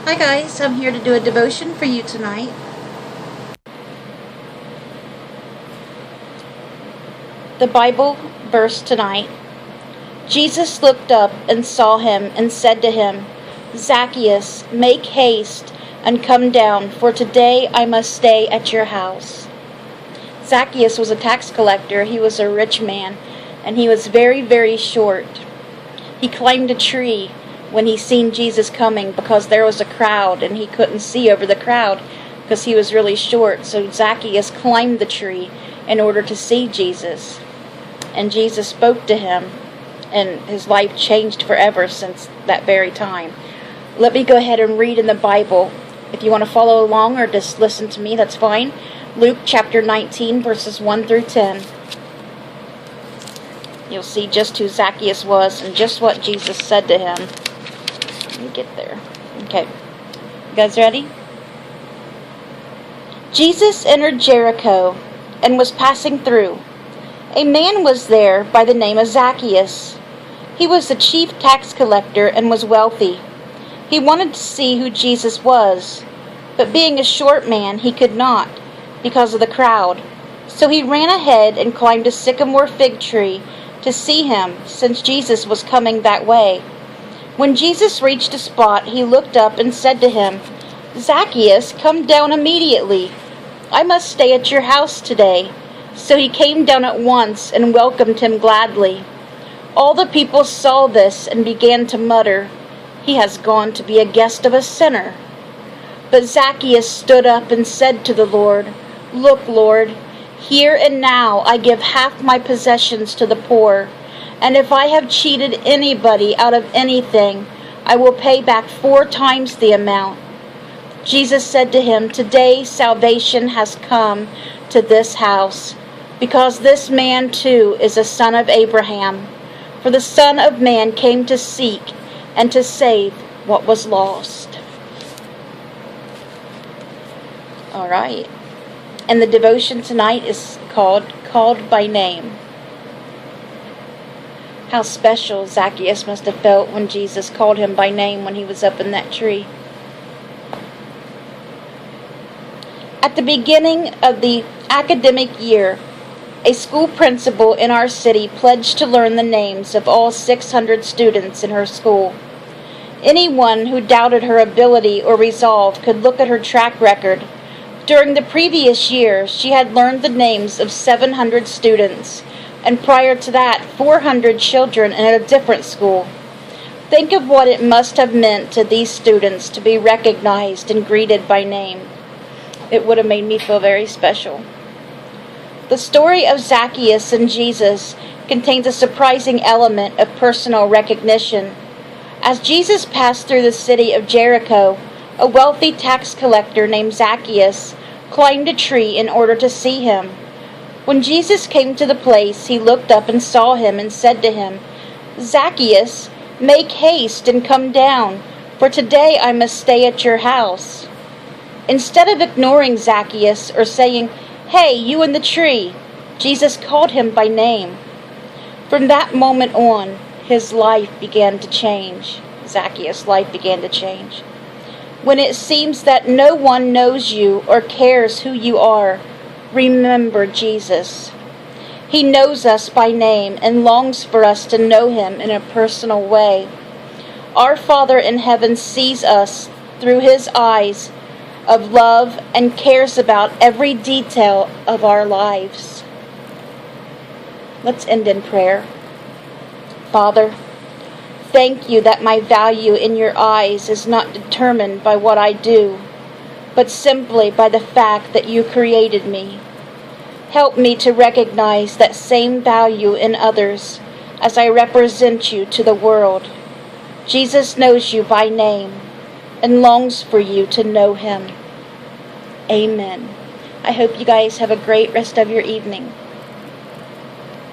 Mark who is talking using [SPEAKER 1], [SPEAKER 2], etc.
[SPEAKER 1] Hi guys, I'm here to do a devotion for you tonight. The Bible verse tonight. Jesus looked up and saw him and said to him, Zacchaeus, make haste and come down, for today I must stay at your house. Zacchaeus was a tax collector. He was a rich man, and he was very, very short. He climbed a tree when he seen Jesus coming because there was a crowd and he couldn't see over the crowd because he was really short. So Zacchaeus climbed the tree in order to see Jesus. And Jesus spoke to him, and his life changed forever since that very time. Let me go ahead and read in the Bible. If you want to follow along or just listen to me, that's fine. Luke chapter 19, verses 1 through 10. You'll see just who Zacchaeus was and just what Jesus said to him. Let me get there. Okay. You guys ready? Jesus entered Jericho and was passing through. A man was there by the name of Zacchaeus. He was the chief tax collector and was wealthy. He wanted to see who Jesus was, but being a short man, he could not because of the crowd. So he ran ahead and climbed a sycamore fig tree to see him, since Jesus was coming that way. When Jesus reached a spot, he looked up and said to him, Zacchaeus, come down immediately. I must stay at your house today. So he came down at once and welcomed him gladly. All the people saw this and began to mutter, He has gone to be a guest of a sinner. But Zacchaeus stood up and said to the Lord, Look, Lord, here and now I give half my possessions to the poor. And if I have cheated anybody out of anything, I will pay back 4 times the amount. Jesus said to him, Today salvation has come to this house, because this man too is a son of Abraham. For the Son of Man came to seek and to save what was lost. All right. And the devotion tonight is Called by Name. How special Zacchaeus must have felt when Jesus called him by name when he was up in that tree. At the beginning of the academic year, a school principal in our city pledged to learn the names of all 600 students in her school. Anyone who doubted her ability or resolve could look at her track record. During the previous year, she had learned the names of 700 students, and prior to that, 400 children in a different school. Think of what it must have meant to these students to be recognized and greeted by name. It would have made me feel very special. The story of Zacchaeus and Jesus contains a surprising element of personal recognition. As Jesus passed through the city of Jericho, a wealthy tax collector named Zacchaeus climbed a tree in order to see him. When Jesus came to the place, he looked up and saw him and said to him, Zacchaeus, make haste and come down, for today I must stay at your house. Instead of ignoring Zacchaeus or saying, Hey, you in the tree, Jesus called him by name. From that moment on, his life began to change. Zacchaeus' life began to change. When it seems that no one knows you or cares who you are, remember Jesus. He knows us by name and longs for us to know him in a personal way. Our Father in heaven sees us through his eyes of love and cares about every detail of our lives. Let's end in prayer. Father, thank you that my value in your eyes is not determined by what I do, but simply by the fact that you created me. Help me to recognize that same value in others as I represent you to the world. Jesus knows you by name and longs for you to know him. Amen. I hope you guys have a great rest of your evening.